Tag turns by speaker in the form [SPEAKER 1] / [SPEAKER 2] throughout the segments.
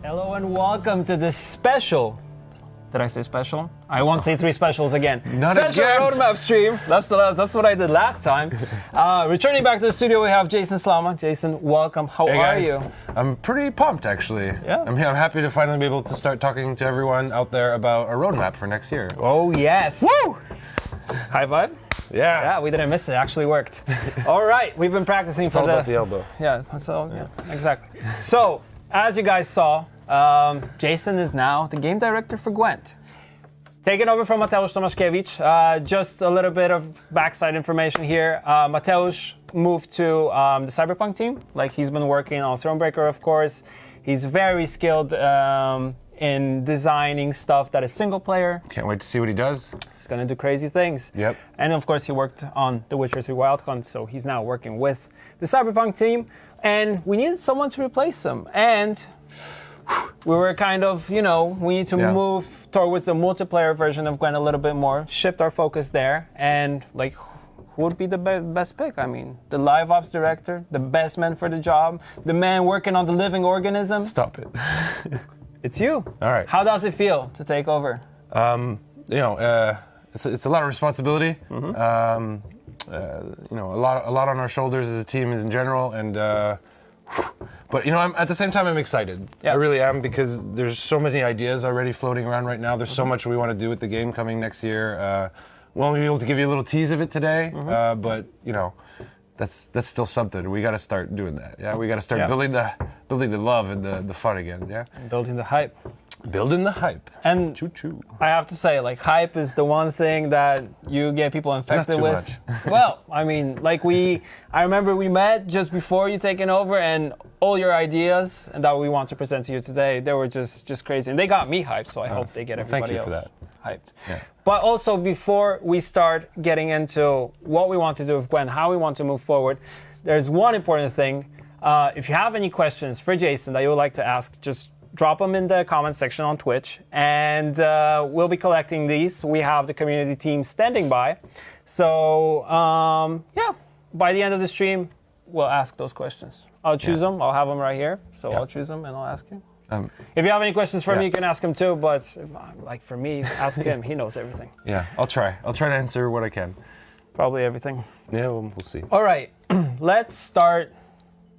[SPEAKER 1] Hello and welcome to this special. Did I say special? I won't say three specials again. Special roadmap stream. That's what I did last time. Returning back to the studio, we have Jason Slama. Jason, welcome. How are you?
[SPEAKER 2] I'm pretty pumped, actually.
[SPEAKER 1] Yeah.
[SPEAKER 2] I'm happy to finally be able to start talking to everyone out there about a roadmap for next year.
[SPEAKER 1] Oh yes. Woo! High five.
[SPEAKER 2] Yeah.
[SPEAKER 1] Yeah, we didn't miss it. It actually worked. All right, we've been practicing
[SPEAKER 2] It's
[SPEAKER 1] for
[SPEAKER 2] all about the elbow.
[SPEAKER 1] Yeah. So yeah, exactly. So as you guys saw, Jason is now the game director for Gwent. Taken over from Mateusz Tomaszkiewicz. Just a little bit of backside information here. Mateusz moved to the Cyberpunk team. Like, he's been working on Thronebreaker, of course. He's very skilled in designing stuff that is single player.
[SPEAKER 2] Can't wait to see what he does.
[SPEAKER 1] He's gonna do crazy things.
[SPEAKER 2] Yep.
[SPEAKER 1] And of course, he worked on The Witcher 3 Wild Hunt, so he's now working with the Cyberpunk team. And we needed someone to replace him. And we were kind of, we need to move towards the multiplayer version of Gwent a little bit more, shift our focus there, and like, who would be the best pick? I mean, the live ops director, the best man for the job, the man working on the living organism.
[SPEAKER 2] Stop it.
[SPEAKER 1] It's you.
[SPEAKER 2] All right.
[SPEAKER 1] How does it feel to take over?
[SPEAKER 2] It's a lot of responsibility. Mm-hmm. A lot on our shoulders as a team in general, and but I'm at the same time I'm excited.
[SPEAKER 1] Yeah.
[SPEAKER 2] I really am, because there's so many ideas already floating around right now. There's so much we want to do with the game coming next year. We'll be able to give you a little tease of it today, but that's still something. We got to start doing that. Yeah, we got to start building the love and the fun again. Yeah,
[SPEAKER 1] And building the hype.
[SPEAKER 2] Building the hype.
[SPEAKER 1] And
[SPEAKER 2] choo-choo.
[SPEAKER 1] I have to say, like, hype is the one thing that you get people infected
[SPEAKER 2] Not too
[SPEAKER 1] with.
[SPEAKER 2] much.
[SPEAKER 1] Well, I mean, like, I remember we met just before you taking over, and all your ideas and that we want to present to you today, they were just crazy. And they got me hyped, so I hope they get everybody
[SPEAKER 2] thank you
[SPEAKER 1] else
[SPEAKER 2] for
[SPEAKER 1] hyped.
[SPEAKER 2] Yeah.
[SPEAKER 1] But also, before we start getting into what we want to do with Gwen, how we want to move forward, there's one important thing. If you have any questions for Jason that you would like to ask, just drop them in the comments section on Twitch, and we'll be collecting these. We have the community team standing by. So, by the end of the stream, we'll ask those questions. I'll choose them. I'll have them right here. So I'll choose them and I'll ask you. If you have any questions for me, you can ask him too. But for me, ask him. He knows everything.
[SPEAKER 2] Yeah, I'll try. I'll try to answer what I can.
[SPEAKER 1] Probably everything.
[SPEAKER 2] Yeah, we'll see.
[SPEAKER 1] All right, let's start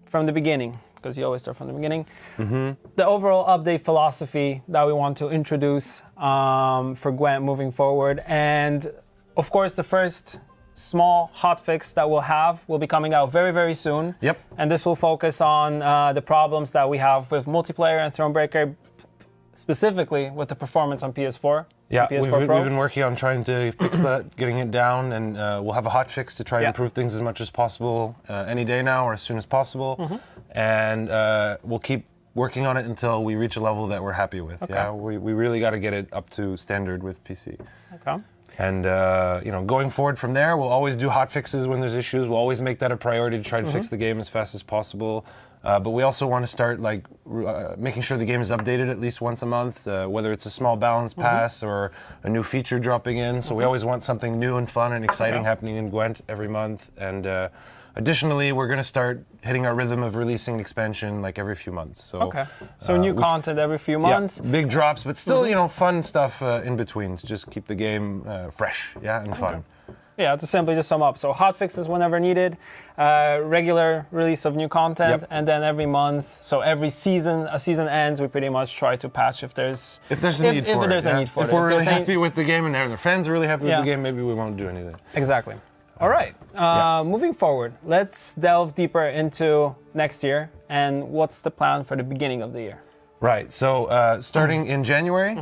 [SPEAKER 1] from the beginning, because you always start from the beginning. Mm-hmm. The overall update philosophy that we want to introduce for Gwent moving forward. And of course, the first small hotfix that we'll have will be coming out very, very soon.
[SPEAKER 2] Yep.
[SPEAKER 1] And this will focus on the problems that we have with multiplayer and Thronebreaker, specifically with the performance on PS4.
[SPEAKER 2] Yeah,
[SPEAKER 1] PS4
[SPEAKER 2] we've
[SPEAKER 1] Pro.
[SPEAKER 2] been working on trying to fix that, getting it down, and we'll have a hotfix to try to improve things as much as possible any day now, or as soon as possible. Mm-hmm. And we'll keep working on it until we reach a level that we're happy with. Okay. Yeah, we really got to get it up to standard with PC.
[SPEAKER 1] Okay.
[SPEAKER 2] And going forward from there, we'll always do hotfixes when there's issues. We'll always make that a priority to try to fix the game as fast as possible. But we also want to start making sure the game is updated at least once a month, whether it's a small balance pass or a new feature dropping in. So we always want something new and fun and exciting happening in Gwent every month. And additionally, we're going to start hitting our rhythm of releasing an expansion like every few months. So
[SPEAKER 1] new content every few months.
[SPEAKER 2] Yeah, big drops, but still fun stuff in between to just keep the game fresh, and fun.
[SPEAKER 1] Yeah, to simply just sum up. So hotfixes whenever needed, regular release of new content, and then every month. So every season, a season ends, we pretty much try to patch if there's a need for it.
[SPEAKER 2] If we're really happy with the game and the fans are really happy with the game, maybe we won't do anything.
[SPEAKER 1] Exactly. All right. Moving forward, let's delve deeper into next year and what's the plan for the beginning of the year.
[SPEAKER 2] Right, so starting in January,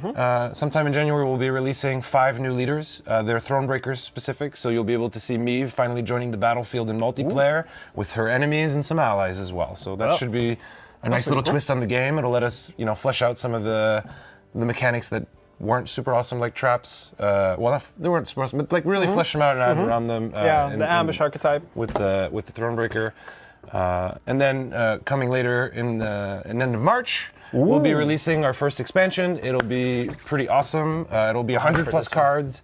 [SPEAKER 2] sometime in January, we'll be releasing 5 new leaders. They're Thronebreakers specific, so you'll be able to see Meve finally joining the battlefield in multiplayer with her enemies and some allies as well. So that should be a nice little twist on the game. It'll let us, flesh out some of the mechanics that weren't super awesome, like traps. They weren't super awesome, but really flesh them out and add around them.
[SPEAKER 1] The ambush archetype.
[SPEAKER 2] With the Thronebreaker. And then coming later in end of March, we'll be releasing our first expansion. It'll be pretty awesome. It'll be 100 plus cards.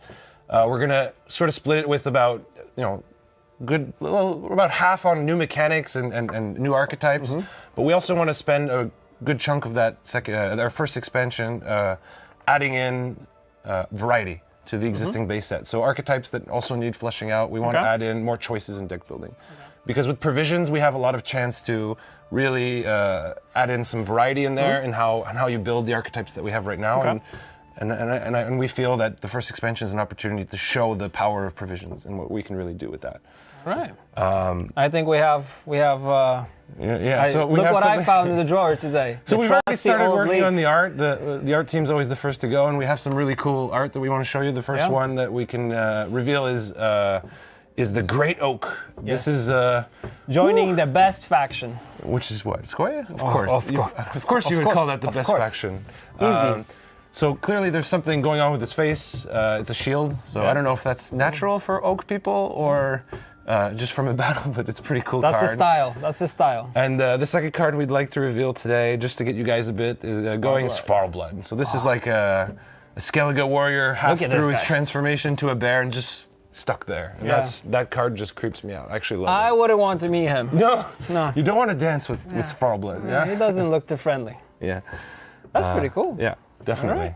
[SPEAKER 2] We're gonna sort of split it with about about half on new mechanics and new archetypes. But we also want to spend a good chunk of that our first expansion, adding in variety to the existing base set. So archetypes that also need fleshing out. We want to add in more choices in deck building. Because with provisions, we have a lot of chance to really add in some variety in there and how you build the archetypes that we have right now. And we feel that the first expansion is an opportunity to show the power of provisions and what we can really do with that.
[SPEAKER 1] Right. I think we have.
[SPEAKER 2] So we
[SPEAKER 1] look
[SPEAKER 2] have
[SPEAKER 1] what I found in the drawer today.
[SPEAKER 2] So we've already started working
[SPEAKER 1] leaf.
[SPEAKER 2] on the art. The art team's always the first to go, and we have some really cool art that we want to show you. The first one that we can reveal is the Great Oak.
[SPEAKER 1] Yes.
[SPEAKER 2] This is
[SPEAKER 1] joining the best faction.
[SPEAKER 2] which is what, Skoya? Of course.
[SPEAKER 1] Of
[SPEAKER 2] course, you would call that the best
[SPEAKER 1] course.
[SPEAKER 2] faction.
[SPEAKER 1] Easy.
[SPEAKER 2] So clearly there's something going on with his face. It's a shield, so I don't know if that's natural for oak people or just from a battle, but it's a pretty cool card.
[SPEAKER 1] That's the style. That's the style.
[SPEAKER 2] And the second card we'd like to reveal today, just to get you guys a bit, is going Svarlblood. So this is like a Skellige warrior half through his transformation to a bear and just stuck there. And that card just creeps me out. I actually love it.
[SPEAKER 1] I wouldn't want to meet him.
[SPEAKER 2] No.
[SPEAKER 1] No.
[SPEAKER 2] You don't want to dance with Svarlblood. Yeah.
[SPEAKER 1] He doesn't look too friendly.
[SPEAKER 2] Yeah.
[SPEAKER 1] That's pretty cool.
[SPEAKER 2] Yeah, definitely.
[SPEAKER 1] All right.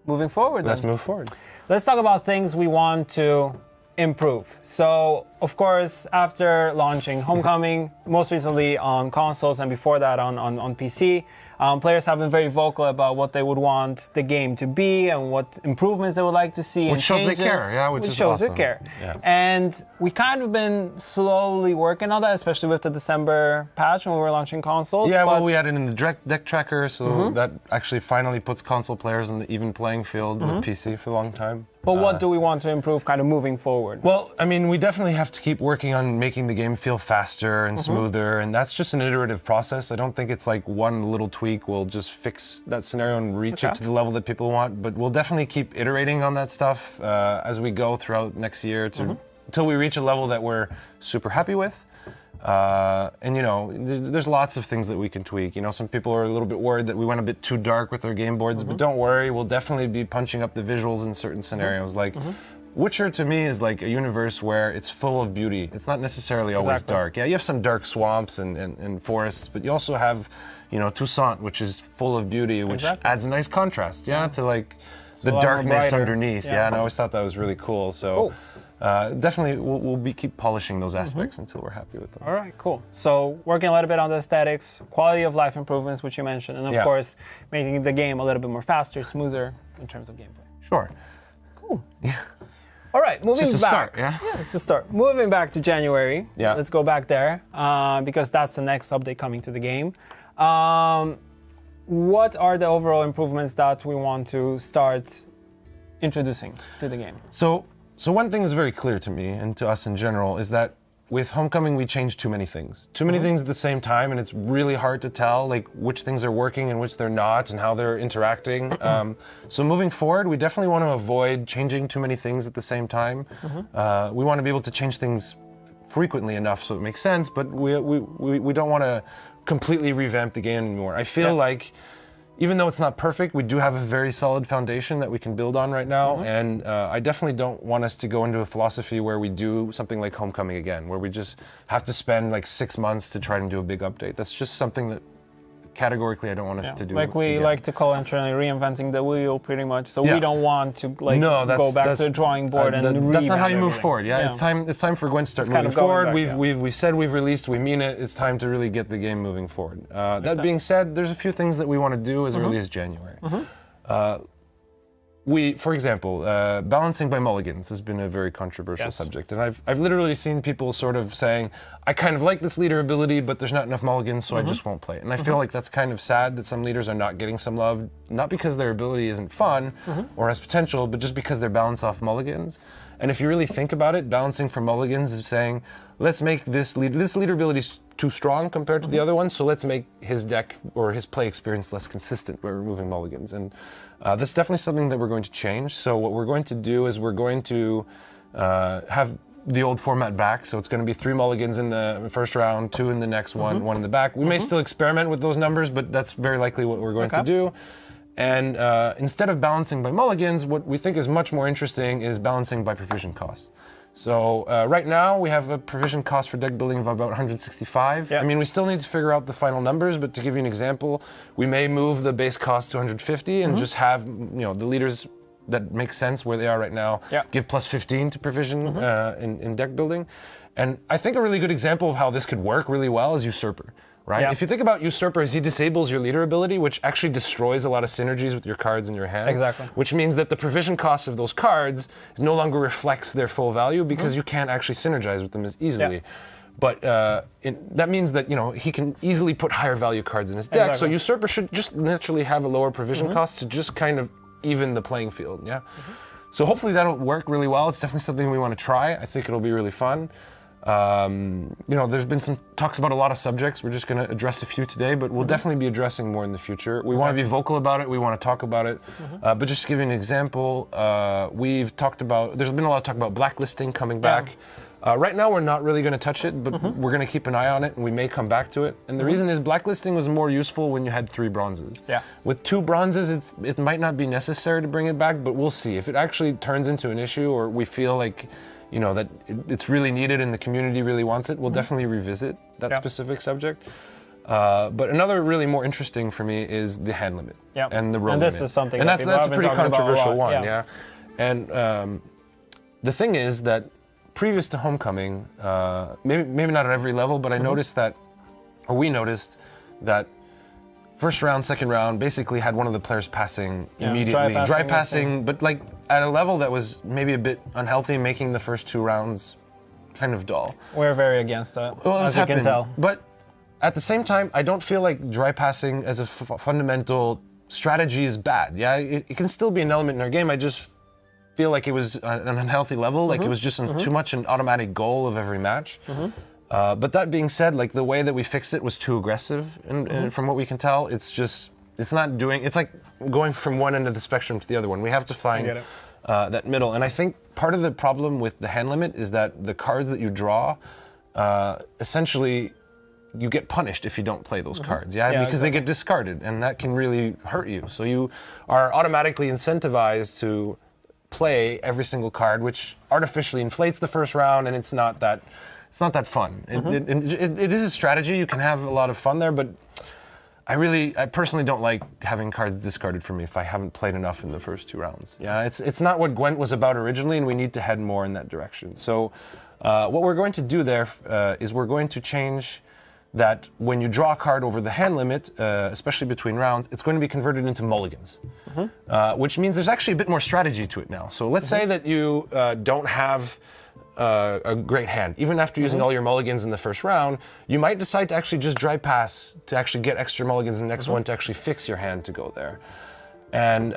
[SPEAKER 1] Moving forward then.
[SPEAKER 2] Let's move forward.
[SPEAKER 1] Let's talk about things we want to improve. So, of course, after launching Homecoming, most recently on consoles and before that on PC, players have been very vocal about what they would want the game to be and what improvements they would like to see.
[SPEAKER 2] Which shows
[SPEAKER 1] changes,
[SPEAKER 2] they care, which is
[SPEAKER 1] shows
[SPEAKER 2] awesome.
[SPEAKER 1] they care.
[SPEAKER 2] Yeah.
[SPEAKER 1] And we kind of been slowly working on that, especially with the December patch when we were launching consoles.
[SPEAKER 2] Yeah, well, we added in the deck tracker, so that actually finally puts console players on the even playing field with PC for a long time.
[SPEAKER 1] But what do we want to improve kind of moving forward?
[SPEAKER 2] Well, I mean, we definitely have to keep working on making the game feel faster and smoother, and that's just an iterative process. I don't think it's like one little tweak will just fix that scenario and reach it to the level that people want, but we'll definitely keep iterating on that stuff as we go throughout next year until we reach a level that we're super happy with. And you know, there's lots of things that we can tweak. You know, some people are a little bit worried that we went a bit too dark with our game boards, but don't worry, we'll definitely be punching up the visuals in certain scenarios. Like, Witcher to me is like a universe where it's full of beauty. It's not necessarily always dark. Yeah, you have some dark swamps and forests, but you also have, you know, Toussaint, which is full of beauty, which adds a nice contrast, to like the darkness underneath. Yeah, and I always thought that was really cool. So. Definitely, we'll keep polishing those aspects until we're happy with them.
[SPEAKER 1] All right, cool. So working a little bit on the aesthetics, quality of life improvements, which you mentioned, and of course, making the game a little bit more faster, smoother in terms of gameplay.
[SPEAKER 2] Sure.
[SPEAKER 1] Cool. Yeah. All right, moving
[SPEAKER 2] it's just
[SPEAKER 1] back.
[SPEAKER 2] A start, yeah?
[SPEAKER 1] Yeah, it's a start. Moving back to January.
[SPEAKER 2] Yeah.
[SPEAKER 1] Let's go back there because that's the next update coming to the game. What are the overall improvements that we want to start introducing to the game?
[SPEAKER 2] So one thing is very clear to me and to us in general is that with Homecoming we changed too many things. Too many things at the same time, and it's really hard to tell like which things are working and which they're not and how they're interacting. So moving forward, we definitely want to avoid changing too many things at the same time. We want to be able to change things frequently enough so it makes sense, but we don't want to completely revamp the game anymore. I feel like even though it's not perfect, we do have a very solid foundation that we can build on right now, and I definitely don't want us to go into a philosophy where we do something like Homecoming again, where we just have to spend like 6 months to try and do a big update. That's just something that categorically I don't want us to do.
[SPEAKER 1] Like we
[SPEAKER 2] again.
[SPEAKER 1] like to call internally reinventing the wheel pretty much, so we don't want to like go back to the drawing board and
[SPEAKER 2] that's not how you move
[SPEAKER 1] everything.
[SPEAKER 2] forward. It's time for Gwent to start moving forward. We've said we've released, we mean it. It's time to really get the game moving forward. That being said, there's a few things that we want to do as early as January. For example, balancing by mulligans has been a very controversial subject, and I've literally seen people sort of saying, I kind of like this leader ability, but there's not enough mulligans, so I just won't play it. And I feel like that's kind of sad that some leaders are not getting some love, not because their ability isn't fun or has potential, but just because they're balanced off mulligans. And if you really think about it, balancing for mulligans is saying, let's make this leader ability too strong compared to the other ones, so let's make his deck or his play experience less consistent by removing mulligans. And that's definitely something that we're going to change. So what we're going to do is we're going to have the old format back. So it's going to be 3 mulligans in the first round, 2 in the next one, 1 in the back. We may still experiment with those numbers, but that's very likely what we're going to do. And instead of balancing by mulligans, what we think is much more interesting is balancing by provision costs. So right now we have a provision cost for deck building of about 165.
[SPEAKER 1] Yeah.
[SPEAKER 2] I mean, we still need to figure out the final numbers, but to give you an example, we may move the base cost to 150 and just have the leaders that make sense where they are right now give plus 15 to provision in deck building. And I think a really good example of how this could work really well is Usurper. Right?
[SPEAKER 1] Yeah.
[SPEAKER 2] If you think about Usurper, he disables your leader ability, which actually destroys a lot of synergies with your cards in your hand.
[SPEAKER 1] Exactly.
[SPEAKER 2] Which means that the provision cost of those cards no longer reflects their full value because you can't actually synergize with them as easily.
[SPEAKER 1] Yeah.
[SPEAKER 2] But that means that he can easily put higher value cards in his deck.
[SPEAKER 1] Exactly.
[SPEAKER 2] So Usurper should just naturally have a lower provision cost to just kind of even the playing field. Yeah. So hopefully that'll work really well. It's definitely something we want to try. I think it'll be really fun. There's been some talks about a lot of subjects. We're just going to address a few today, but we'll definitely be addressing more in the future. We want to be vocal about it. We want to talk about it. But just to give you an example, there's been a lot of talk about blacklisting coming back. Right now, we're not really going to touch it, but we're going to keep an eye on it, and we may come back to it. And the reason is blacklisting was more useful when you had 3 bronzes.
[SPEAKER 1] Yeah.
[SPEAKER 2] With 2 bronzes, it might not be necessary to bring it back, but we'll see. If it actually turns into an issue or we feel like that it's really needed and the community really wants it, we'll definitely revisit that specific subject. But another really more interesting for me is the hand limit and the row limit.
[SPEAKER 1] And this is something
[SPEAKER 2] and
[SPEAKER 1] that
[SPEAKER 2] that's a
[SPEAKER 1] people have
[SPEAKER 2] pretty
[SPEAKER 1] been talking about a
[SPEAKER 2] controversial
[SPEAKER 1] lot,
[SPEAKER 2] one,
[SPEAKER 1] yeah.
[SPEAKER 2] And the thing is that previous to Homecoming, maybe not at every level, but we noticed that first round, second round, basically had one of the players passing immediately. Dry passing, but like at a level that was maybe a bit unhealthy, making the first 2 rounds kind of dull.
[SPEAKER 1] We're very against that,
[SPEAKER 2] Well,
[SPEAKER 1] as you can tell.
[SPEAKER 2] But at the same time, I don't feel like dry passing as a fundamental strategy is bad. Yeah, it can still be an element in our game. I just feel like it was an unhealthy level, like it was just too much an automatic goal of every match. But that being said, like the way that we fixed it was too aggressive, and from what we can tell, it's like going from one end of the spectrum to the other one. We have to find that middle. And I think part of the problem with the hand limit is that the cards that you draw, essentially, you get punished if you don't play those cards, because they get discarded, and that can really hurt you. So you are automatically incentivized to play every single card, which artificially inflates the first round, and it's not that fun. It is a strategy. You can have a lot of fun there, but I personally don't like having cards discarded from me if I haven't played enough in the first 2 rounds. Yeah, it's not what Gwent was about originally, and we need to head more in that direction. So what we're going to do there is we're going to change that when you draw a card over the hand limit, especially between rounds, it's going to be converted into mulligans, which means there's actually a bit more strategy to it now. So let's say that you don't have a great hand. Even after using all your mulligans in the first round, you might decide to actually just dry pass to actually get extra mulligans in the next one to actually fix your hand to go there. And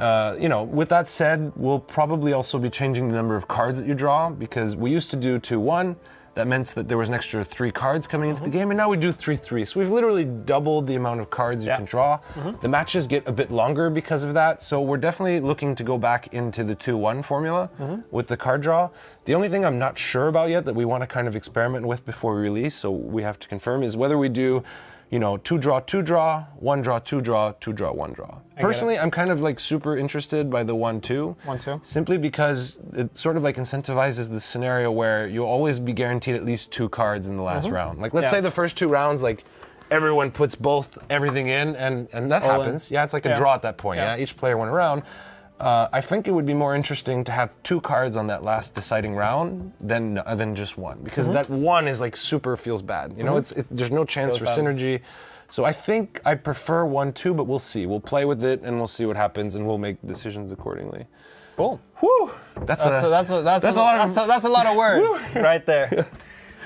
[SPEAKER 2] with that said, we'll probably also be changing the number of cards that you draw, because we used to do 2-1. That meant that there was an extra 3 cards coming into the game, and now we do 3-3. So we've literally doubled the amount of cards you can draw. The matches get a bit longer because of that, so we're definitely looking to go back into the 2-1 formula with the card draw. The only thing I'm not sure about yet that we want to kind of experiment with before we release, so we have to confirm, is whether we do 2 draw, 2 draw, 1 draw, 2 draw, 2 draw, 1 draw. Personally, I'm kind of like super interested by the 1-2.
[SPEAKER 1] 1-2.
[SPEAKER 2] Simply because it sort of like incentivizes the scenario where you'll always be guaranteed at least 2 cards in the last round. Like let's say the first 2 rounds, like everyone puts everything in, and that happens. Yeah, it's like a draw at that point. Yeah, each player went around. I think it would be more interesting to have 2 cards on that last deciding round than just 1, because that 1 is like super feels bad. There's no chance for synergy. So I think I prefer 1-2, but we'll see. We'll play with it and we'll see what happens, and we'll make decisions accordingly.
[SPEAKER 1] Cool.
[SPEAKER 2] Whew. That's a lot of
[SPEAKER 1] words right there.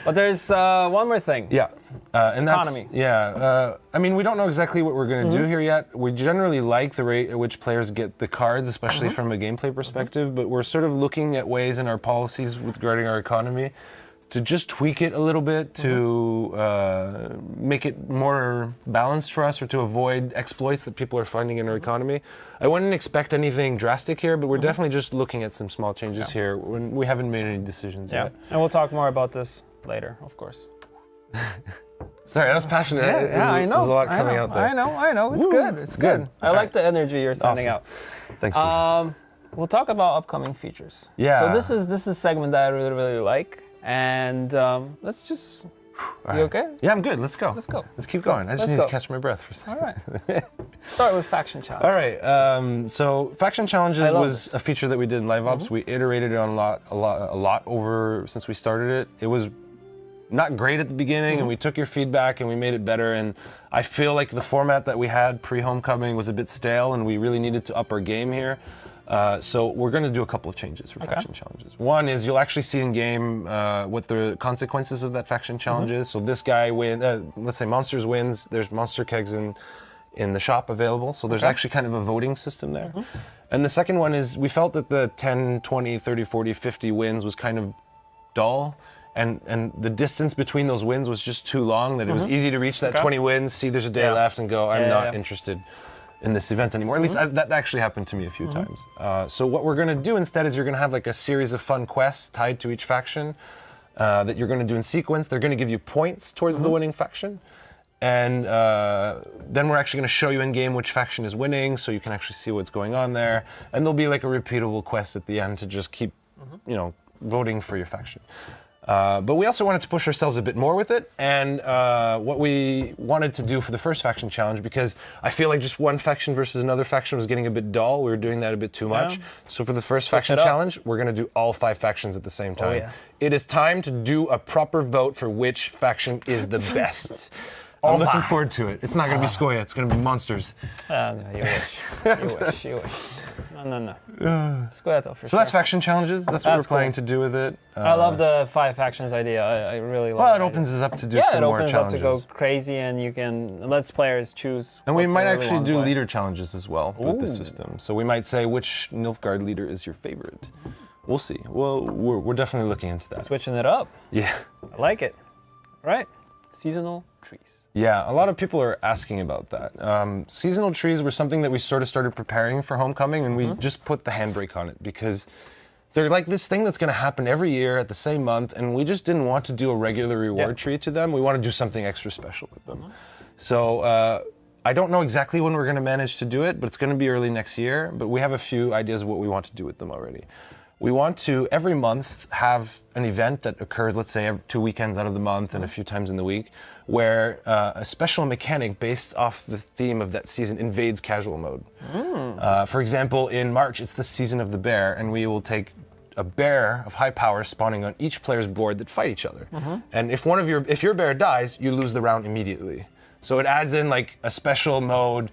[SPEAKER 1] But there's one more thing.
[SPEAKER 2] Yeah. And that's
[SPEAKER 1] economy.
[SPEAKER 2] I mean, we don't know exactly what we're going to do here yet. We generally like the rate at which players get the cards, especially from a gameplay perspective, but we're sort of looking at ways in our policies regarding our economy to just tweak it a little bit to make it more balanced for us, or to avoid exploits that people are finding in our economy. I wouldn't expect anything drastic here, but we're definitely just looking at some small changes here when we haven't made any decisions yet.
[SPEAKER 1] And we'll talk more about this later, of course.
[SPEAKER 2] Sorry, that was passionate.
[SPEAKER 1] I know.
[SPEAKER 2] There's a lot coming out there.
[SPEAKER 1] I know. It's good. It's good. I like the energy you're sending out.
[SPEAKER 2] Thanks,
[SPEAKER 1] we'll talk about upcoming features.
[SPEAKER 2] Yeah.
[SPEAKER 1] So this is a segment that I really, really like. And let's just... You okay?
[SPEAKER 2] Yeah, I'm good. Let's go.
[SPEAKER 1] Let's go.
[SPEAKER 2] Let's keep going. I just need to catch my breath for a second.
[SPEAKER 1] All right. Start with faction challenge.
[SPEAKER 2] All right. So faction challenges was
[SPEAKER 1] this.
[SPEAKER 2] a feature that we did in Live Ops. We iterated it on a lot over since we started it. It was not great at the beginning, and we took your feedback and we made it better. And I feel like the format that we had pre-Homecoming was a bit stale, and we really needed to up our game here. So we're going to do a couple of changes for faction challenges. One is you'll actually see in game what the consequences of that faction challenge is. So this guy let's say Monsters wins. There's monster kegs in the shop available. So there's actually kind of a voting system there. And the second one is we felt that the 10, 20, 30, 40, 50 wins was kind of dull. And the distance between those wins was just too long that it was easy to reach that 20 wins, see there's a day left, and go, I'm not interested in this event anymore. At least that actually happened to me a few times. So what we're going to do instead is you're going to have like a series of fun quests tied to each faction that you're going to do in sequence. They're going to give you points towards the winning faction. And then we're actually going to show you in game which faction is winning, so you can actually see what's going on there. And there'll be like a repeatable quest at the end to just keep, voting for your faction. But we also wanted to push ourselves a bit more with it, and what we wanted to do for the first faction challenge, because I feel like just one faction versus another faction was getting a bit dull. We were doing that a bit too much. So for the first faction challenge, we're going to do all 5 factions at the same time. It is time to do a proper vote for which faction is the best. I'm looking forward to it. It's not going to be Skoya, it's going to be Monsters.
[SPEAKER 1] No, you wish. You wish. No. Skoya for sure.
[SPEAKER 2] So that's faction challenges. That's what we're planning to do with it.
[SPEAKER 1] I love the 5 factions idea. I really love it.
[SPEAKER 2] Well, it opens us up to do some more challenges.
[SPEAKER 1] Yeah, it opens up to go crazy, and you can let players choose.
[SPEAKER 2] And we might actually do leader challenges as well with the system. So we might say which Nilfgaard leader is your favorite. We'll see. Well, we're definitely looking into that.
[SPEAKER 1] Switching it up.
[SPEAKER 2] Yeah.
[SPEAKER 1] I like it. All right. Seasonal trees.
[SPEAKER 2] Yeah, a lot of people are asking about that. Seasonal trees were something that we sort of started preparing for Homecoming, and we just put the handbrake on it because they're like this thing that's going to happen every year at the same month, and we just didn't want to do a regular reward tree to them. We want to do something extra special with them. So I don't know exactly when we're going to manage to do it, but it's going to be early next year. But we have a few ideas of what we want to do with them already. We want to, every month, have an event that occurs, let's say, 2 weekends out of the month and a few times in the week, where a special mechanic based off the theme of that season invades casual mode. For example, in March, it's the season of the bear, and we will take a bear of high power spawning on each player's board that fight each other. And if your bear dies, you lose the round immediately. So it adds in like a special mode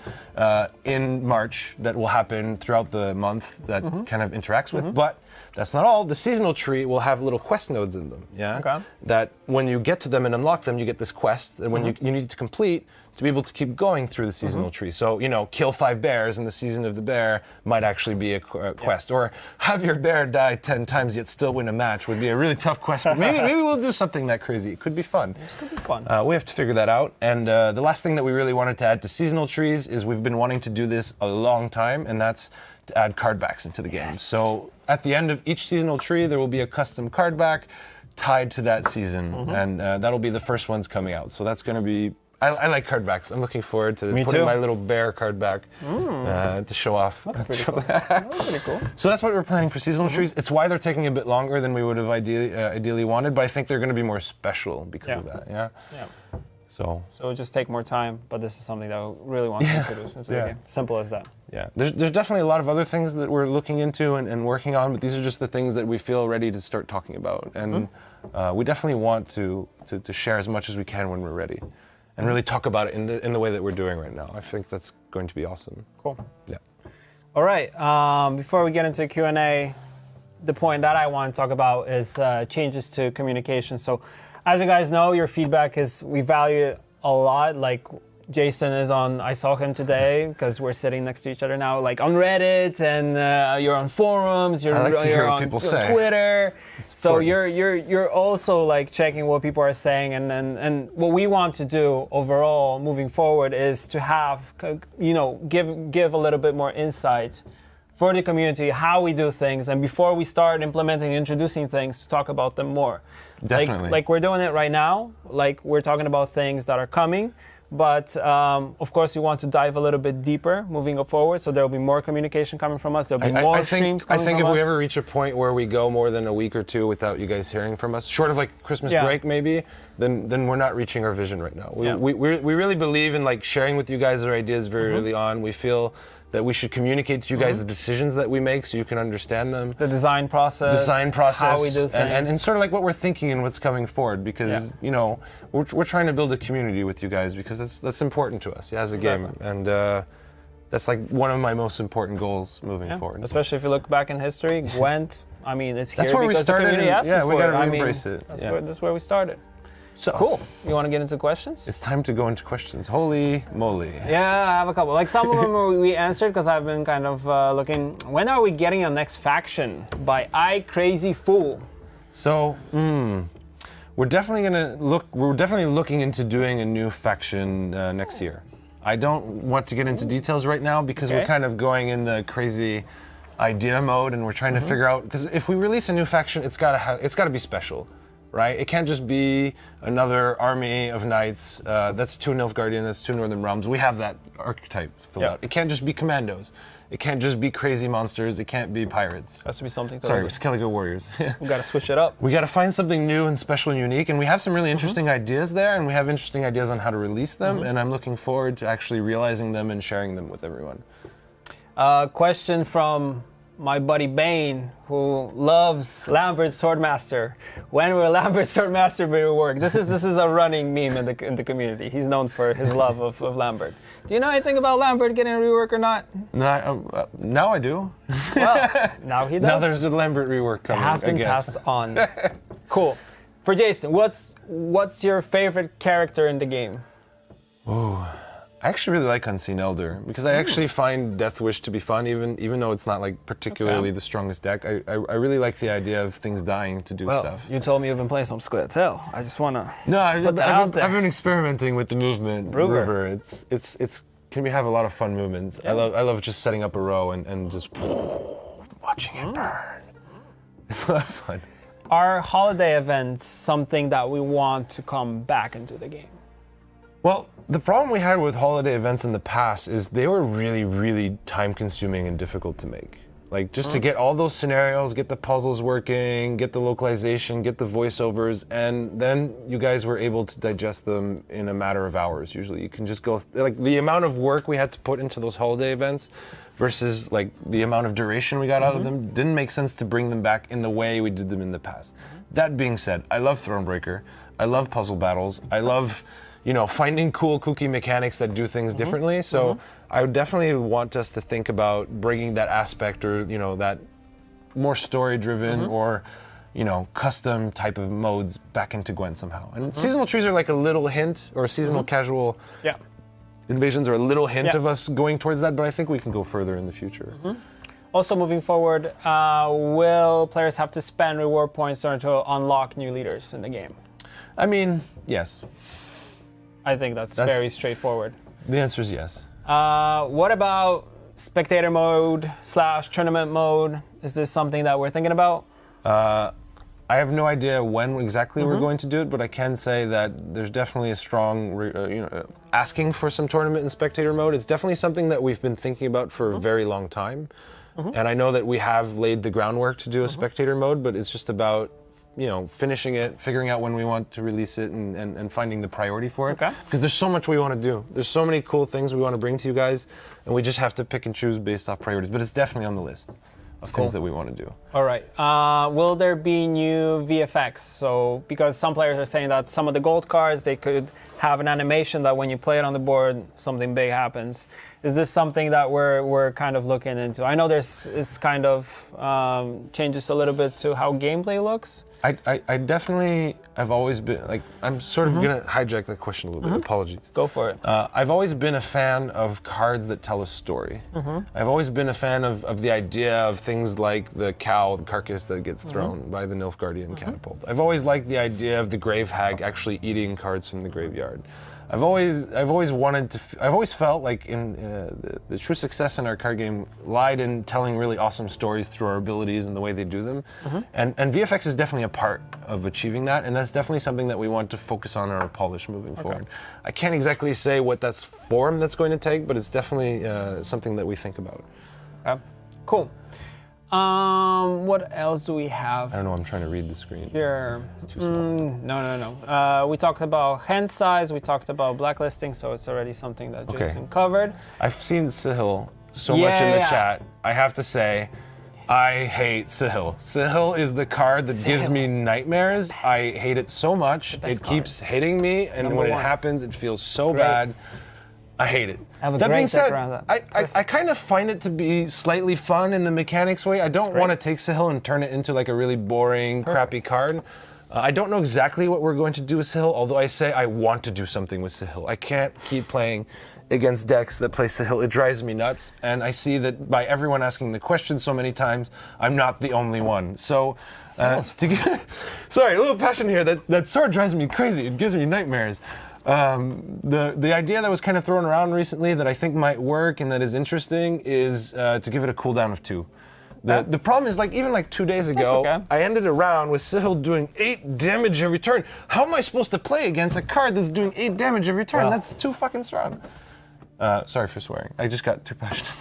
[SPEAKER 2] in March that will happen throughout the month that kind of interacts with. But that's not all. The seasonal tree will have little quest nodes in them. That when you get to them and unlock them, you get this quest that when you need to complete to be able to keep going through the seasonal tree. So, kill 5 bears in the season of the bear might actually be a quest. Or have your bear die 10 times yet still win a match would be a really tough quest. But maybe we'll do something that crazy. It could be fun.
[SPEAKER 1] This could be fun.
[SPEAKER 2] We have to figure that out. And the last thing that we really wanted to add to seasonal trees is we've been wanting to do this a long time, and that's to add card backs into the game. So at the end of each seasonal tree, there will be a custom card back tied to that season. And that'll be the first ones coming out. So that's going to be... I like card backs. I'm looking forward to putting my little bear card back to show off.
[SPEAKER 1] That's pretty cool. That's pretty cool.
[SPEAKER 2] So that's what we're planning for seasonal trees. It's why they're taking a bit longer than we would have ideally wanted, but I think they're going to be more special because of that. Yeah. So
[SPEAKER 1] it'll just take more time, but this is something that we really want to introduce into the game. Simple as that.
[SPEAKER 2] Yeah. There's definitely a lot of other things that we're looking into and working on, but these are just the things that we feel ready to start talking about. And we definitely want to share as much as we can when we're ready. And really talk about it in the way that we're doing right now. I think that's going to be awesome.
[SPEAKER 1] Cool.
[SPEAKER 2] Yeah.
[SPEAKER 1] All right. Before we get into Q&A, the point that I want to talk about is changes to communication. So, as you guys know, your feedback we value it a lot. Like Jason is on, I saw him today because we're sitting next to each other now, like on Reddit, and you're on forums, you're on Twitter. So you're also like checking what people are saying, and what we want to do overall moving forward is to have, give a little bit more insight for the community, how we do things, and before we start implementing and introducing things, to talk about them more.
[SPEAKER 2] Definitely.
[SPEAKER 1] Like we're doing it right now. Like we're talking about things that are coming. But of course, we want to dive a little bit deeper moving forward. So there will be more communication coming from us. There'll be more streams coming from us.
[SPEAKER 2] I think if we ever reach a point where we go more than a week or two without you guys hearing from us, short of like Christmas break maybe, then we're not reaching our vision right now. We really believe in like sharing with you guys our ideas very early on. We feel that we should communicate to you guys the decisions that we make so you can understand them.
[SPEAKER 1] The design process.
[SPEAKER 2] How
[SPEAKER 1] we do things.
[SPEAKER 2] And sort of like what we're thinking and what's coming forward, because you know we're trying to build a community with you guys, because that's important to us as a game, and that's like one of my most important goals moving forward.
[SPEAKER 1] Especially if you look back in history, Gwent. I mean, it's here
[SPEAKER 2] that's where
[SPEAKER 1] because
[SPEAKER 2] we started.
[SPEAKER 1] the community asked
[SPEAKER 2] We
[SPEAKER 1] for
[SPEAKER 2] gotta
[SPEAKER 1] it.
[SPEAKER 2] embrace it.
[SPEAKER 1] That's where we started.
[SPEAKER 2] So
[SPEAKER 1] cool. You want to get into questions?
[SPEAKER 2] It's time to go into questions. Holy moly!
[SPEAKER 1] Yeah, I have a couple. Like some of them we answered because I've been kind of looking. When are we getting a next faction by I Crazy Fool?
[SPEAKER 2] So we're definitely gonna look. We're definitely looking into doing a new faction next year. I don't want to get into details right now because we're kind of going in the crazy idea mode, and we're trying to figure out, because if we release a new faction, it's gotta be special. Right? It can't just be another army of knights. That's 2 Nilfgaardian, that's 2 Northern Realms. We have that archetype filled out. It can't just be commandos. It can't just be crazy monsters. It can't be pirates.
[SPEAKER 1] Has to be something.
[SPEAKER 2] Sorry, Skellige warriors.
[SPEAKER 1] We got to switch it up.
[SPEAKER 2] We got to find something new and special and unique, and we have some really interesting ideas there, and we have interesting ideas on how to release them, and I'm looking forward to actually realizing them and sharing them with everyone.
[SPEAKER 1] Question from my buddy Bane, who loves Lambert's Swordmaster. When will Lambert's Swordmaster be reworked? This is a running meme in the community. He's known for his love of Lambert. Do you know anything about Lambert getting a rework or not?
[SPEAKER 2] No, now I do.
[SPEAKER 1] Well, now he does.
[SPEAKER 2] Now there's a Lambert rework coming.
[SPEAKER 1] It has been passed on. Cool. For Jason, what's your favorite character in the game?
[SPEAKER 2] Oh, I actually really like Unseen Elder, because I actually find Death Wish to be fun, even though it's not like particularly the strongest deck. I really like the idea of things dying to do stuff.
[SPEAKER 1] You told me you've been playing some Squid. I just want to
[SPEAKER 2] I've been experimenting with the movement. Brewer. It's can have a lot of fun movements. Yeah. I love just setting up a row and just watching it burn. It's a lot of fun.
[SPEAKER 1] Are holiday events something that we want to come back into the game?
[SPEAKER 2] Well, the problem we had with holiday events in the past is they were really, really time-consuming and difficult to make. Like, just to get all those scenarios, get the puzzles working, get the localization, get the voiceovers, and then you guys were able to digest them in a matter of hours. Usually, you can just go, like, the amount of work we had to put into those holiday events versus, like, the amount of duration we got out of them didn't make sense to bring them back in the way we did them in the past. That being said, I love Thronebreaker. I love puzzle battles. I love, finding cool, kooky mechanics that do things differently. So I would definitely want us to think about bringing that aspect, or that more story-driven or custom type of modes back into Gwent somehow. And seasonal trees are like a little hint, or seasonal casual invasions are a little hint of us going towards that. But I think we can go further in the future.
[SPEAKER 1] Also, moving forward, will players have to spend reward points in order to unlock new leaders in the game?
[SPEAKER 2] I mean, yes.
[SPEAKER 1] I think that's very straightforward.
[SPEAKER 2] The answer is yes.
[SPEAKER 1] What about spectator mode / tournament mode? Is this something that we're thinking about?
[SPEAKER 2] I have no idea when exactly we're going to do it, but I can say that there's definitely a strong, asking for some tournament and spectator mode. It's definitely something that we've been thinking about for a very long time. And I know that we have laid the groundwork to do a spectator mode, but it's just about finishing it, figuring out when we want to release it, and finding the priority for it. Because there's so much we want to do. There's so many cool things we want to bring to you guys, and we just have to pick and choose based off priorities. But it's definitely on the list of things that we want to do.
[SPEAKER 1] All right. Will there be new VFX? So, because some players are saying that some of the gold cards, they could have an animation that when you play it on the board, something big happens. Is this something that we're kind of looking into? I know it's kind of changes a little bit to how gameplay looks.
[SPEAKER 2] I definitely have always been, like, I'm sort of going to hijack that question a little bit, apologies.
[SPEAKER 1] Go for it.
[SPEAKER 2] I've always been a fan of cards that tell a story. I've always been a fan of the idea of things like the cow, the carcass that gets thrown by the Nilfgaardian catapult. I've always liked the idea of the grave hag actually eating cards from the graveyard. I've always wanted to. I've always felt like the true success in our card game lied in telling really awesome stories through our abilities and the way they do them, and VFX is definitely a part of achieving that, and that's definitely something that we want to focus on in our polish moving forward. I can't exactly say what that's form that's going to take, but it's definitely something that we think about.
[SPEAKER 1] Cool. What else do we have?
[SPEAKER 2] I don't know. I'm trying to read the screen.
[SPEAKER 1] Here. No. We talked about hand size. We talked about blacklisting, so it's already something that Jason covered.
[SPEAKER 2] I've seen Sahil so much in the chat. I have to say, I hate Sahil. Sahil is the card that gives me nightmares. I hate it so much. It keeps hitting me, and when it happens, it feels so bad. I hate it. That being said, I kind of find it to be slightly fun in the mechanics way. I don't want to take Sahil and turn it into like a really boring, crappy card. I don't know exactly what we're going to do with Sahil, although I say I want to do something with Sahil. I can't keep playing against decks that play Sahil. It drives me nuts, and I see that by everyone asking the question so many times, I'm not the only one. So, sorry, a little passion here. That sword drives me crazy. It gives me nightmares. The idea that was kind of thrown around recently that I think might work and that is interesting is to give it a cooldown of 2. The problem is, like, even like 2 days ago, I ended a round with Sahil doing 8 damage every turn. How am I supposed to play against a card that's doing 8 damage every turn? That's too fucking strong. Sorry for swearing. I just got too passionate.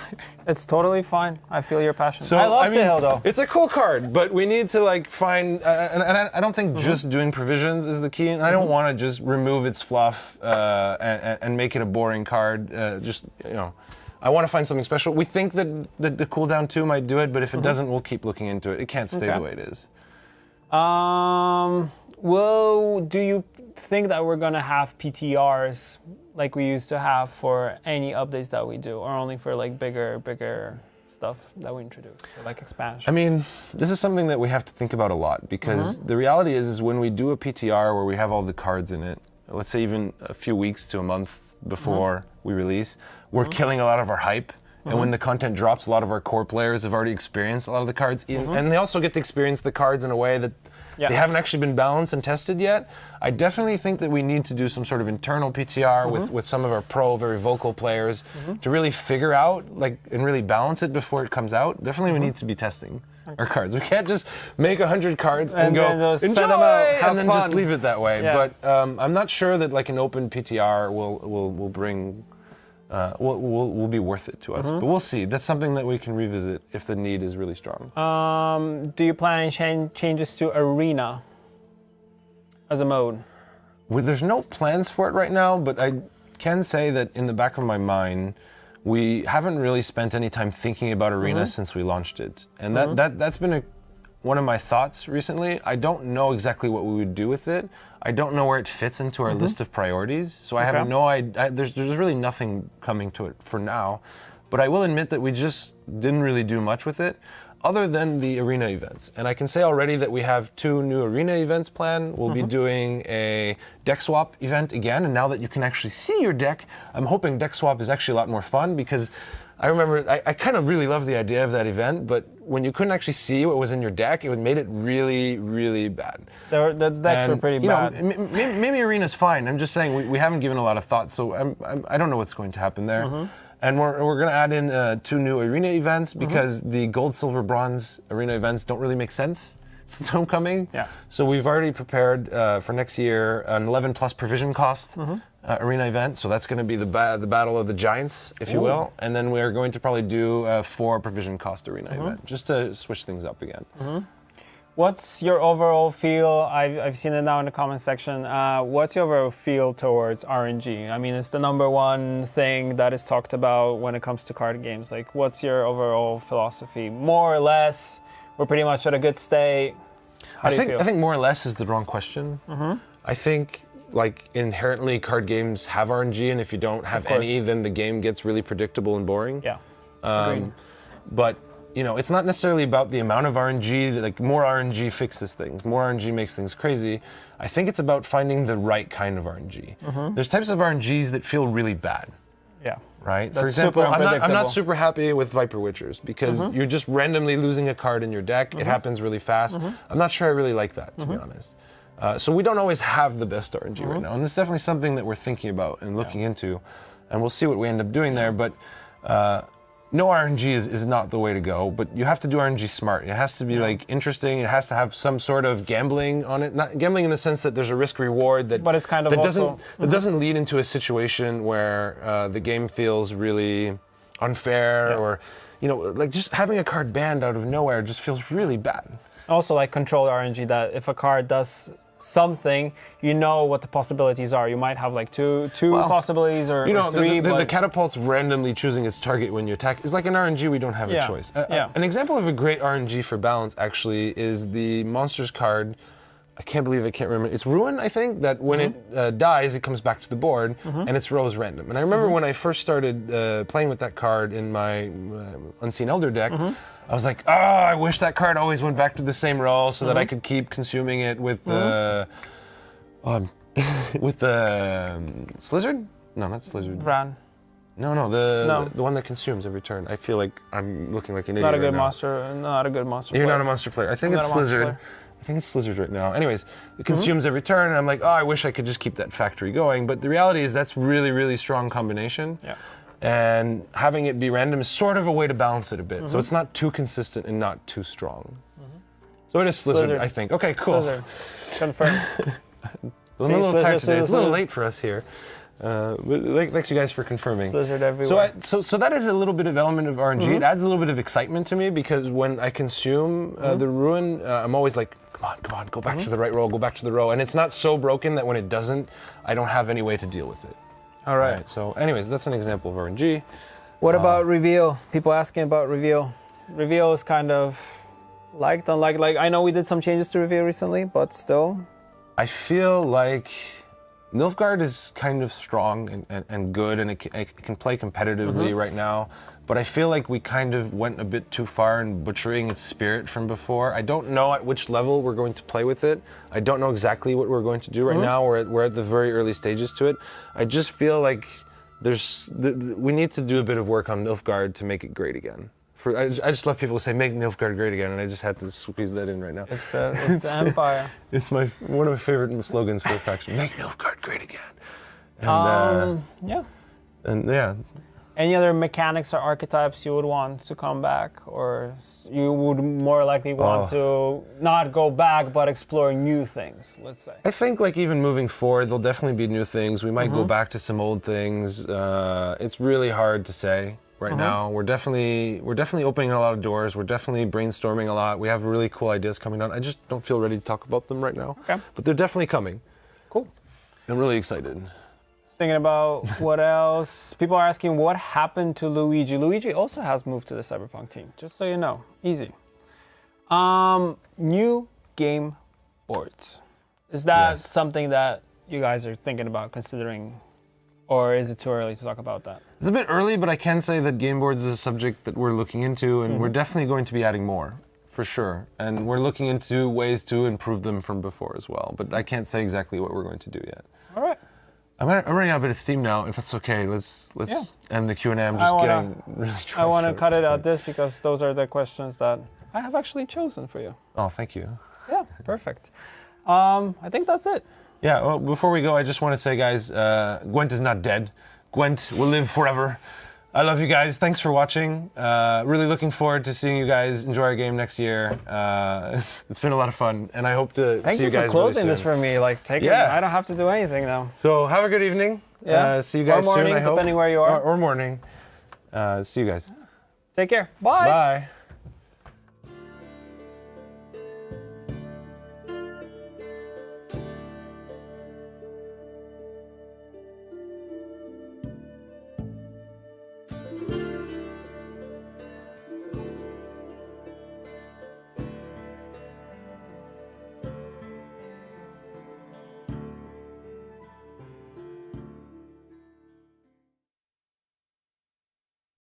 [SPEAKER 1] It's totally fine. I feel your passion. So, I love Sahil, though.
[SPEAKER 2] It's a cool card, but we need to like find. And I don't think just doing provisions is the key. And I don't want to just remove its fluff and make it a boring card. I want to find something special. We think that the cooldown 2 might do it, but if it doesn't, we'll keep looking into it. It can't stay the way it is.
[SPEAKER 1] Well, do you think that we're gonna have PTRs like we used to have for any updates that we do, or only for like bigger stuff that we introduce, or like expansion?
[SPEAKER 2] I mean, this is something that we have to think about a lot, because the reality is when we do a PTR where we have all the cards in it, let's say even a few weeks to a month before we release, we're killing a lot of our hype. And when the content drops, a lot of our core players have already experienced a lot of the cards, and they also get to experience the cards in a way that they haven't actually been balanced and tested yet. I definitely think that we need to do some sort of internal PTR with some of our very vocal players to really figure out and really balance it before it comes out. Definitely we need to be testing our cards. We can't just make 100 cards and go, enjoy, and then just leave it that way. Yeah. But I'm not sure that like an open PTR will bring... will be worth it to us, but we'll see. That's something that we can revisit if the need is really strong.
[SPEAKER 1] Do you plan any changes to Arena as a mode?
[SPEAKER 2] Well, there's no plans for it right now, but I can say that in the back of my mind, we haven't really spent any time thinking about Arena since we launched it, and that's been one of my thoughts recently. I don't know exactly what we would do with it. I don't know where it fits into our list of priorities, so I have no idea. There's really nothing coming to it for now, but I will admit that we just didn't really do much with it, other than the Arena events. And I can say already that we have 2 new Arena events planned. We'll be doing a deck swap event again, and now that you can actually see your deck, I'm hoping deck swap is actually a lot more fun, because I remember I kind of really loved the idea of that event, but when you couldn't actually see what was in your deck, it made it really, really bad.
[SPEAKER 1] The decks were pretty bad.
[SPEAKER 2] Maybe Arena's fine. I'm just saying we haven't given a lot of thought, so I don't know what's going to happen there. And we're going to add in 2 new Arena events, because the gold, silver, bronze Arena events don't really make sense since homecoming. Yeah. So we've already prepared for next year an 11 plus provision cost Arena event. So that's going to be the battle of the giants, if you will. And then we're going to probably do a 4 provision cost Arena event, just to switch things up again.
[SPEAKER 1] What's your overall feel? I've seen it now in the comment section. What's your overall feel towards RNG? I mean, it's the #1 thing that is talked about when it comes to card games. Like, what's your overall philosophy? More or less, we're pretty much at a good state. How do you feel?
[SPEAKER 2] I think more or less is the wrong question. I think like inherently card games have RNG, and if you don't have any, then the game gets really predictable and boring.
[SPEAKER 1] Yeah.
[SPEAKER 2] But it's not necessarily about the amount of RNG. Like, more RNG fixes things. More RNG makes things crazy. I think it's about finding the right kind of RNG. There's types of RNGs that feel really bad.
[SPEAKER 1] Yeah.
[SPEAKER 2] Right? For example, I'm not super happy with Viper Witchers, because you're just randomly losing a card in your deck. It happens really fast. I'm not sure I really like that, to be honest. So we don't always have the best RNG right now, and it's definitely something that we're thinking about and looking into, and we'll see what we end up doing there. But no RNG is not the way to go, but you have to do RNG smart. It has to be like interesting. It has to have some sort of gambling on it. Not gambling in the sense that there's a risk reward that,
[SPEAKER 1] but it's kind of
[SPEAKER 2] that
[SPEAKER 1] also,
[SPEAKER 2] doesn't lead into a situation where the game feels really unfair or, you know, like just having a card banned out of nowhere just feels really bad.
[SPEAKER 1] Also like controlled RNG, that if a card does something, you know what the possibilities are. You might have like two possibilities or,
[SPEAKER 2] you know,
[SPEAKER 1] or three.
[SPEAKER 2] The catapult's randomly choosing its target when you attack is like an RNG. We don't have a choice. An example of a great RNG for balance actually is the monsters card. I can't remember. It's Ruin, I think, that when it dies, it comes back to the board and its row is random. And I remember when I first started playing with that card in my Unseen Elder deck, I was like, I wish that card always went back to the same row so that I could keep consuming it with the with the Slizzard? No, not Slizzard.
[SPEAKER 1] Vran.
[SPEAKER 2] No, the one that consumes every turn. I feel like I'm looking like an idiot.
[SPEAKER 1] Not a good monster. Not a good monster.
[SPEAKER 2] You're
[SPEAKER 1] player.
[SPEAKER 2] Not a monster player. I think it's Slizzard. I think it's Slizzard right now. Anyways, it consumes every turn, and I'm like, I wish I could just keep that factory going. But the reality is that's really, really strong combination.
[SPEAKER 1] Yeah.
[SPEAKER 2] And having it be random is sort of a way to balance it a bit. So it's not too consistent and not too strong. So it is Slizzard, I think. Okay, cool.
[SPEAKER 1] Slizzard. Confirm.
[SPEAKER 2] I'm a little tired today. It's a little late for us here. But thanks you guys for confirming.
[SPEAKER 1] Slizzard everywhere.
[SPEAKER 2] So that is a little bit of element of RNG. It adds a little bit of excitement to me because when I consume the Ruin, I'm always like, come on, go back to the right row, go back to the row. And it's not so broken that when it doesn't, I don't have any way to deal with it.
[SPEAKER 1] All right.
[SPEAKER 2] So anyways, that's an example of RNG.
[SPEAKER 1] What about reveal? People asking about reveal. Reveal is kind of liked, unliked. Like, I know we did some changes to reveal recently, but still.
[SPEAKER 2] I feel like Nilfgaard is kind of strong and good, and it can play competitively right now. But I feel like we kind of went a bit too far in butchering its spirit from before. I don't know at which level we're going to play with it. I don't know exactly what we're going to do right now. We're at the very early stages to it. I just feel like we need to do a bit of work on Nilfgaard to make it great again. I just love people who say, make Nilfgaard great again, and I just had to squeeze that in right now.
[SPEAKER 1] It's the Empire.
[SPEAKER 2] It's one of my favorite slogans for a faction. Make Nilfgaard great again. And,
[SPEAKER 1] yeah. Any other mechanics or archetypes you would want to come back, or you would more likely want to not go back but explore new things, let's say?
[SPEAKER 2] I think like even moving forward, there'll definitely be new things. We might go back to some old things. It's really hard to say right now. We're definitely opening a lot of doors. We're definitely brainstorming a lot. We have really cool ideas coming out. I just don't feel ready to talk about them right now.
[SPEAKER 1] Okay.
[SPEAKER 2] But they're definitely coming.
[SPEAKER 1] Cool.
[SPEAKER 2] I'm really excited.
[SPEAKER 1] Thinking about what else. People are asking what happened to Luigi. Luigi also has moved to the Cyberpunk team, just so you know. Easy. New game boards. Is that something that you guys are thinking about considering, or is it too early to talk about that?
[SPEAKER 2] It's a bit early, but I can say that game boards is a subject that we're looking into, and we're definitely going to be adding more, for sure. And we're looking into ways to improve them from before as well, but I can't say exactly what we're going to do yet.
[SPEAKER 1] All right.
[SPEAKER 2] I'm running out a bit of steam now. If that's okay, let's end the Q&A. I'm just getting really dry.
[SPEAKER 1] I want to cut it at this because those are the questions that I have actually chosen for you.
[SPEAKER 2] Oh, thank you.
[SPEAKER 1] Yeah, perfect. I think that's it.
[SPEAKER 2] Yeah, well, before we go, I just want to say, guys, Gwent is not dead. Gwent will live forever. I love you guys. Thanks for watching. Really looking forward to seeing you guys enjoy our game next year. It's been a lot of fun, and I hope to see you guys. Thank you for
[SPEAKER 1] closing this for me. Like, I don't have to do anything now.
[SPEAKER 2] So have a good evening. See you guys
[SPEAKER 1] or morning,
[SPEAKER 2] soon. I hope.
[SPEAKER 1] Depending where you are.
[SPEAKER 2] Or morning. See you guys.
[SPEAKER 1] Take care. Bye.
[SPEAKER 2] Bye.